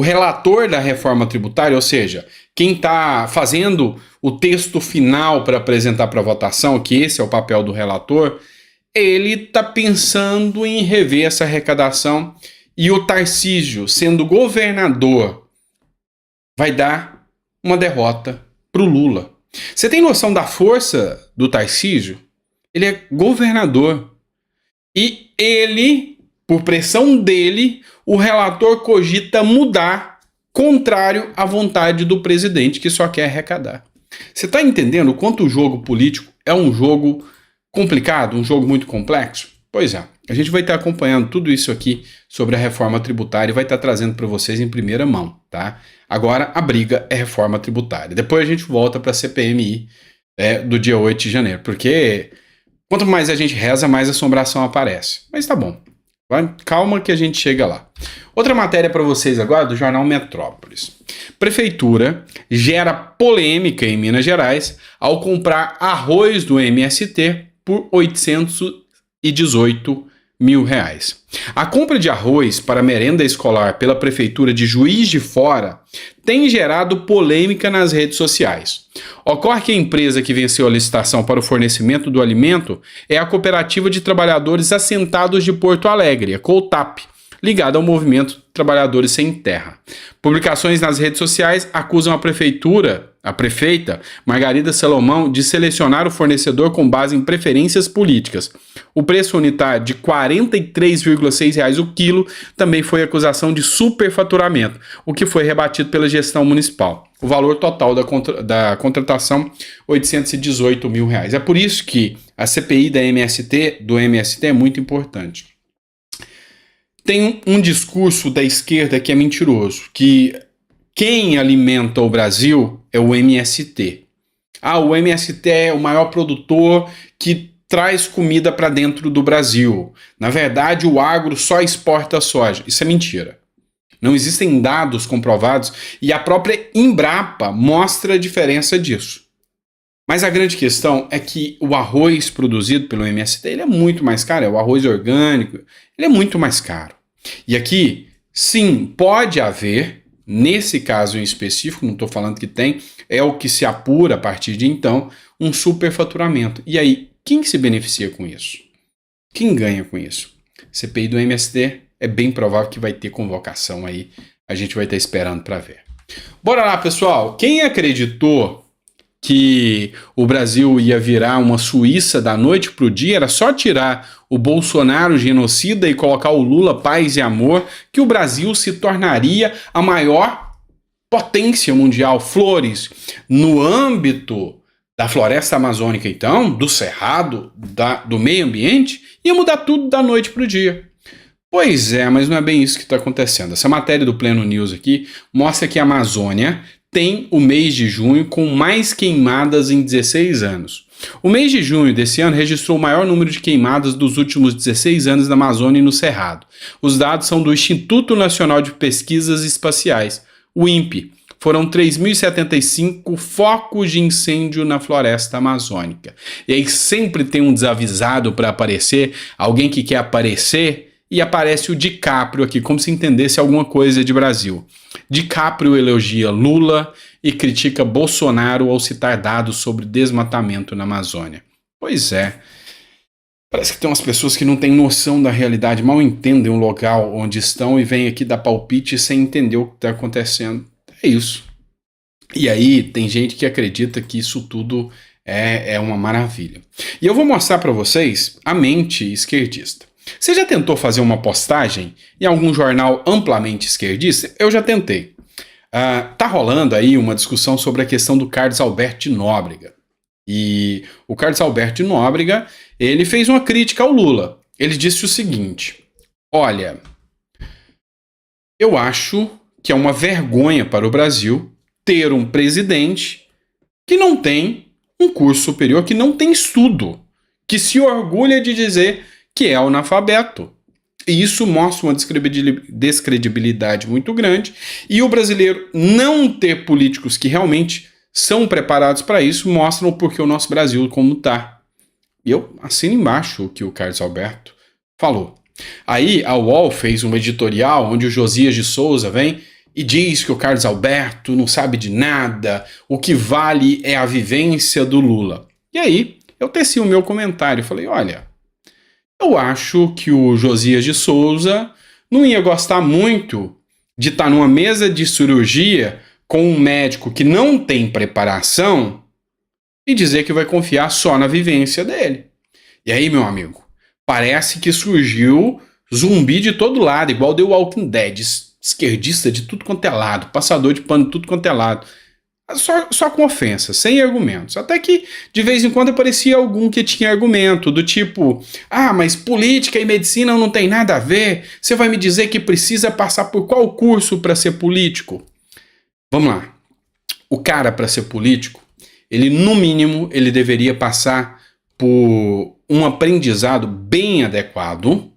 O relator da reforma tributária, ou seja, quem está fazendo o texto final para apresentar para votação, que esse é o papel do relator, ele está pensando em rever essa arrecadação e o Tarcísio, sendo governador, vai dar uma derrota para o Lula. Você tem noção da força do Tarcísio? Ele é governador e ele, por pressão dele, o relator cogita mudar, contrário à vontade do presidente, que só quer arrecadar. Você está entendendo o quanto o jogo político é um jogo complicado, um jogo muito complexo? Pois é, a gente vai estar acompanhando tudo isso aqui sobre a reforma tributária e vai estar trazendo para vocês em primeira mão, tá? Agora a briga é reforma tributária. Depois a gente volta para a CPMI do dia 8 de janeiro, porque quanto mais a gente reza, mais assombração aparece. Mas tá bom. Calma que a gente chega lá. Outra matéria para vocês agora do jornal Metrópolis. Prefeitura gera polêmica em Minas Gerais ao comprar arroz do MST por R$818 mil. A compra de arroz para merenda escolar pela Prefeitura de Juiz de Fora tem gerado polêmica nas redes sociais. Ocorre que a empresa que venceu a licitação para o fornecimento do alimento é a Cooperativa de Trabalhadores Assentados de Porto Alegre, a COUTAP, ligada ao movimento Trabalhadores Sem Terra. Publicações nas redes sociais acusam a prefeita Margarida Salomão, de selecionar o fornecedor com base em preferências políticas. O preço unitário de R$ 43,6 o quilo também foi acusação de superfaturamento, o que foi rebatido pela gestão municipal. O valor total da contratação, R$ 818 mil. É por isso que a CPI do MST é muito importante. Tem um discurso da esquerda que é mentiroso, que quem alimenta o Brasil é o MST. O MST é o maior produtor que traz comida para dentro do Brasil. Na verdade, o agro só exporta soja. Isso é mentira. Não existem dados comprovados e a própria Embrapa mostra a diferença disso. Mas a grande questão é que o arroz produzido pelo MST ele é muito mais caro, é o arroz orgânico, ele é muito mais caro. E aqui, sim, pode haver, nesse caso em específico, não estou falando que tem, é o que se apura a partir de então, um superfaturamento. E aí, quem se beneficia com isso? Quem ganha com isso? CPI do MST é bem provável que vai ter convocação aí, a gente vai estar esperando para ver. Bora lá, pessoal! Quem acreditou que o Brasil ia virar uma Suíça da noite para o dia, era só tirar o Bolsonaro genocida e colocar o Lula paz e amor, que o Brasil se tornaria a maior potência mundial. Flores, no âmbito da floresta amazônica, então, do cerrado, do meio ambiente, ia mudar tudo da noite para o dia. Pois é, mas não é bem isso que está acontecendo. Essa matéria do Pleno News aqui mostra que a Amazônia tem o mês de junho com mais queimadas em 16 anos. O mês de junho desse ano registrou o maior número de queimadas dos últimos 16 anos na Amazônia e no Cerrado. Os dados são do Instituto Nacional de Pesquisas Espaciais, o INPE. Foram 3.075 focos de incêndio na floresta amazônica. E aí sempre tem um desavisado para aparecer, alguém que quer aparecer, e aparece o DiCaprio aqui, como se entendesse alguma coisa de Brasil. DiCaprio elogia Lula e critica Bolsonaro ao citar dados sobre desmatamento na Amazônia. Pois é, parece que tem umas pessoas que não têm noção da realidade, mal entendem o local onde estão e vêm aqui dar palpite sem entender o que está acontecendo. É isso. E aí tem gente que acredita que isso tudo é uma maravilha. E eu vou mostrar para vocês a mente esquerdista. Você já tentou fazer uma postagem em algum jornal amplamente esquerdista? Eu já tentei. Tá rolando aí uma discussão sobre a questão do Carlos Alberto de Nóbrega. E o Carlos Alberto de Nóbrega, ele fez uma crítica ao Lula. Ele disse o seguinte: olha, eu acho que é uma vergonha para o Brasil ter um presidente que não tem um curso superior, que não tem estudo, que se orgulha de dizer que é analfabeto. E isso mostra uma descredibilidade muito grande. E o brasileiro não ter políticos que realmente são preparados para isso mostram o porquê o nosso Brasil como está. E eu assino embaixo o que o Carlos Alberto falou. Aí a UOL fez um editorial onde o Josias de Souza vem e diz que o Carlos Alberto não sabe de nada, o que vale é a vivência do Lula. E aí, eu teci o meu comentário, falei, olha, eu acho que o Josias de Souza não ia gostar muito de estar numa mesa de cirurgia com um médico que não tem preparação e dizer que vai confiar só na vivência dele. E aí, meu amigo, parece que surgiu zumbi de todo lado, igual The Walking Dead, esquerdista de tudo quanto é lado, passador de pano de tudo quanto é lado. Só com ofensa, sem argumentos. Até que, de vez em quando, aparecia algum que tinha argumento, do tipo, mas política e medicina não tem nada a ver, você vai me dizer que precisa passar por qual curso para ser político? Vamos lá. O cara, para ser político, ele, no mínimo, ele deveria passar por um aprendizado bem adequado,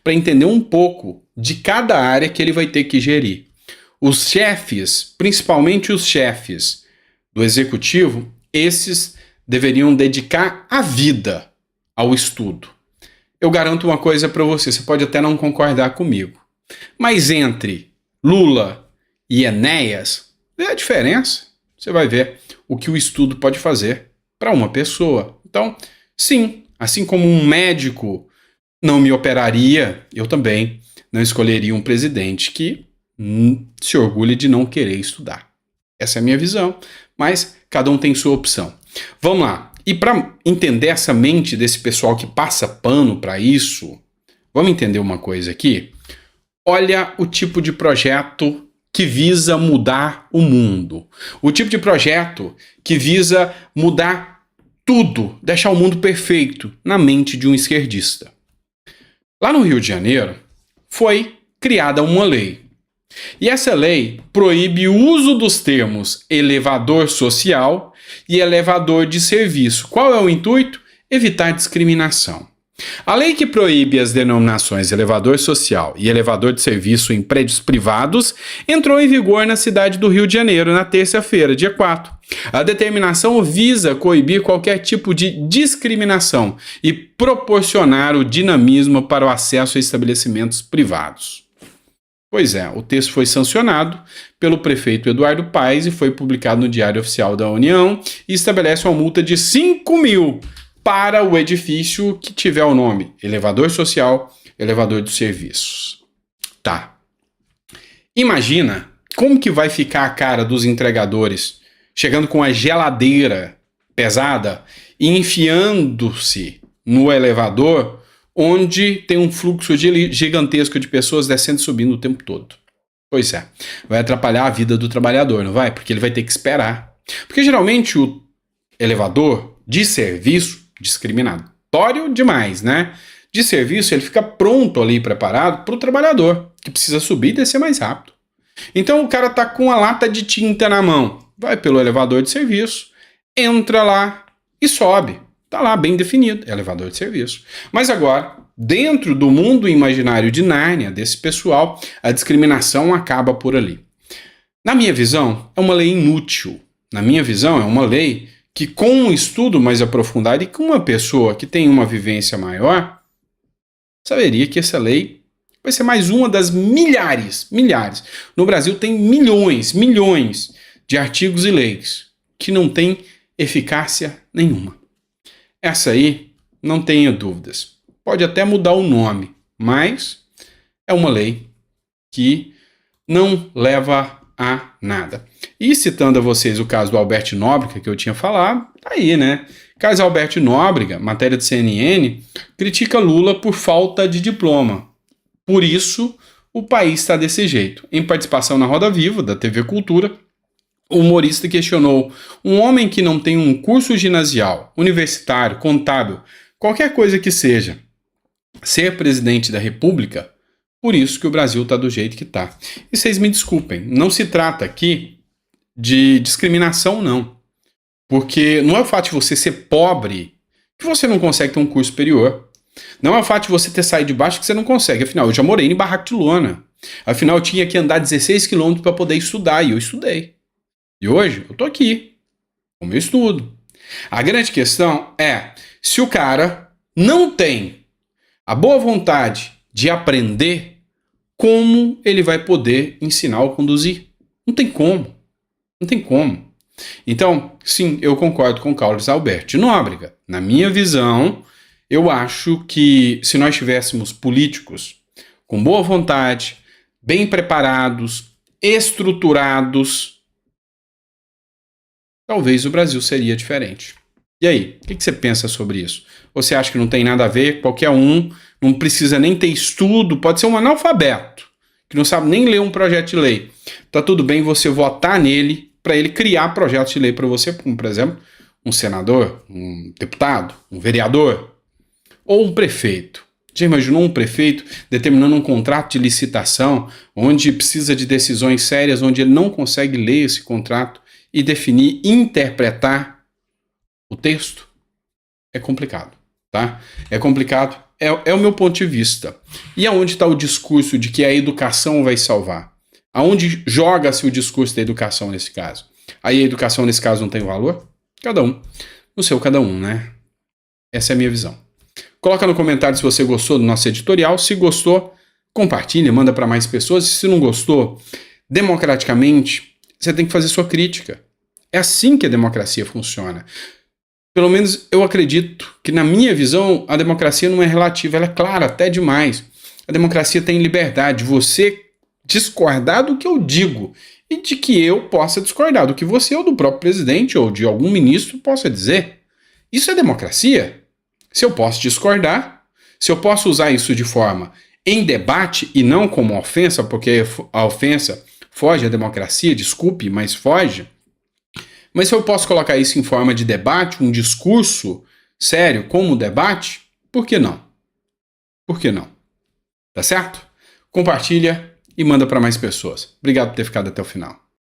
para entender um pouco de cada área que ele vai ter que gerir. Os chefes, principalmente os chefes do executivo, esses deveriam dedicar a vida ao estudo. Eu garanto uma coisa para você, você pode até não concordar comigo, mas entre Lula e Enéas, vê a diferença. Você vai ver o que o estudo pode fazer para uma pessoa. Então, sim, assim como um médico não me operaria, eu também não escolheria um presidente que se orgulha de não querer estudar. Essa é a minha visão, mas cada um tem sua opção. Vamos lá. E para entender essa mente desse pessoal que passa pano para isso, vamos entender uma coisa aqui? Olha o tipo de projeto que visa mudar o mundo. O tipo de projeto que visa mudar tudo, deixar o mundo perfeito na mente de um esquerdista. Lá no Rio de Janeiro, foi criada uma lei. E essa lei proíbe o uso dos termos elevador social e elevador de serviço. Qual é o intuito? Evitar discriminação. A lei que proíbe as denominações elevador social e elevador de serviço em prédios privados entrou em vigor na cidade do Rio de Janeiro na terça-feira, dia 4. A determinação visa coibir qualquer tipo de discriminação e proporcionar o dinamismo para o acesso a estabelecimentos privados. Pois é, o texto foi sancionado pelo prefeito Eduardo Paes e foi publicado no Diário Oficial da União e estabelece uma multa de 5 mil para o edifício que tiver o nome elevador social, elevador de serviços. Tá. Imagina como que vai ficar a cara dos entregadores chegando com a geladeira pesada e enfiando-se no elevador onde tem um fluxo gigantesco de pessoas descendo e subindo o tempo todo. Pois é, vai atrapalhar a vida do trabalhador, não vai? Porque ele vai ter que esperar. Porque geralmente o elevador de serviço, discriminatório demais, né? De serviço, ele fica pronto ali, preparado para o trabalhador, que precisa subir e descer mais rápido. Então o cara tá com a lata de tinta na mão, vai pelo elevador de serviço, entra lá e sobe. Tá lá bem definido, elevador de serviço. Mas agora, dentro do mundo imaginário de Nárnia, desse pessoal, a discriminação acaba por ali. Na minha visão, é uma lei inútil. Na minha visão, é uma lei que, com um estudo mais aprofundado e com uma pessoa que tem uma vivência maior, saberia que essa lei vai ser mais uma das milhares. No Brasil tem milhões de artigos e leis que não têm eficácia nenhuma. Essa aí, não tenha dúvidas. Pode até mudar o nome, mas é uma lei que não leva a nada. E citando a vocês o caso do Alberto Nóbrega, que eu tinha falado, tá aí, né? Caso Alberto Nóbrega, matéria de CNN, critica Lula por falta de diploma. Por isso, o país está desse jeito. Em participação na Roda Viva, da TV Cultura, o humorista questionou um homem que não tem um curso ginasial, universitário, contábil, qualquer coisa que seja, ser presidente da República. Por isso que o Brasil está do jeito que está. E vocês me desculpem, não se trata aqui de discriminação, não. Porque não é o fato de você ser pobre que você não consegue ter um curso superior. Não é o fato de você ter saído de baixo que você não consegue. Afinal, eu já morei em barraco de lona. Afinal, eu tinha que andar 16 quilômetros para poder estudar, e eu estudei. E hoje, eu estou aqui, com o meu estudo. A grande questão é, se o cara não tem a boa vontade de aprender, como ele vai poder ensinar ou conduzir? Não tem como. Não tem como. Então, sim, eu concordo com Carlos Alberto Nóbrega. Na minha visão, eu acho que se nós tivéssemos políticos com boa vontade, bem preparados, estruturados, talvez o Brasil seria diferente. E aí, o que você pensa sobre isso? Você acha que não tem nada a ver? Qualquer um, não precisa nem ter estudo, pode ser um analfabeto, que não sabe nem ler um projeto de lei. Tá tudo bem você votar nele para ele criar projetos de lei para você, como, por exemplo, um senador, um deputado, um vereador ou um prefeito. Já imaginou um prefeito determinando um contrato de licitação onde precisa de decisões sérias, onde ele não consegue ler esse contrato e definir, interpretar o texto? É complicado, tá? É complicado, é o meu ponto de vista. E aonde está o discurso de que a educação vai salvar? Aonde joga-se o discurso da educação nesse caso? Aí a educação nesse caso não tem valor? Cada um. No seu cada um, né? Essa é a minha visão. Coloca no comentário se você gostou do nosso editorial. Se gostou, compartilha, manda para mais pessoas. Se não gostou, democraticamente, você tem que fazer sua crítica. É assim que a democracia funciona. Pelo menos eu acredito que, na minha visão, a democracia não é relativa, ela é clara até demais. A democracia tem liberdade de você discordar do que eu digo e de que eu possa discordar do que você ou do próprio presidente ou de algum ministro possa dizer. Isso é democracia. Se eu posso discordar, se eu posso usar isso de forma em debate e não como ofensa, porque a ofensa foge à democracia, desculpe, mas foge. Mas se eu posso colocar isso em forma de debate, um discurso sério como debate, por que não? Por que não? Tá certo? Compartilha e manda para mais pessoas. Obrigado por ter ficado até o final.